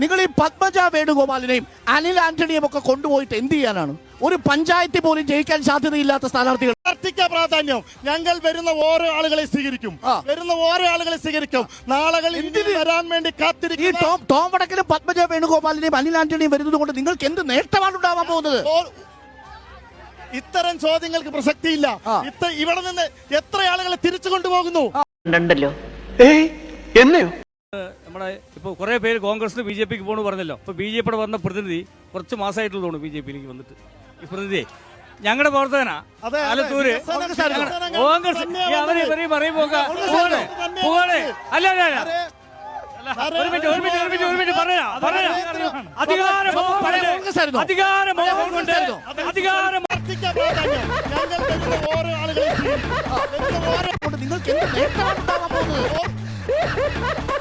നിങ്ങൾ ഈ പത്മജ വേണുഗോപാലിനെയും അനിൽ ആന്റണിയും ഒക്കെ കൊണ്ടുപോയിട്ട് എന്ത് ചെയ്യാനാണ്? ഒരു പഞ്ചായത്തിൽ പോലും ജയിക്കാൻ സാധ്യതയില്ലാത്ത സ്ഥാനാർത്ഥികൾ. പാർട്ടിക്ക് പ്രാധാന്യം. ഞങ്ങൾ വരുന്ന ഓരോ ആളുകളെ സ്വീകരിക്കും, നാളുകൾ വരാൻ വേണ്ടി കാത്തിരിക്കും. ഈ ടോം വടക്കനും പത്മജ വേണുഗോപാലിനെയും അനിൽ ആന്റണിയും വരുന്നത് കൊണ്ട് നിങ്ങൾക്ക് എന്ത് നേട്ടമാണ് ഉണ്ടാവാൻ പോകുന്നത്? ഇത്തരം ചോദ്യങ്ങൾക്ക് പ്രസക്തിയില്ല. ഇവിടെ നിന്ന് എത്ര ആളുകളെ തിരിച്ചു കൊണ്ടുപോകുന്നു? നമ്മുടെ ഇപ്പോൾ കുറേ പേര് കോൺഗ്രസിന് ബി ജെ പിക്ക് പോകണമെന്ന് പറഞ്ഞല്ലോ. ഇപ്പോൾ ബി ജെ പിയുടെ വന്ന പ്രതിനിധി കുറച്ച് മാസമായിട്ടുള്ള തോന്നുന്നു ബി ജെ പിയിലേക്ക് വന്നിട്ട്. ഈ പ്രതിനിധി ഞങ്ങളുടെ പ്രവർത്തകനാ, ആലത്തൂര് കോൺഗ്രസ്. അവര് പറയുമ്പോ നിങ്ങൾക്ക് എന്ത് നേട്ടമാണ് ഉണ്ടാവാൻ പോകുന്നത്?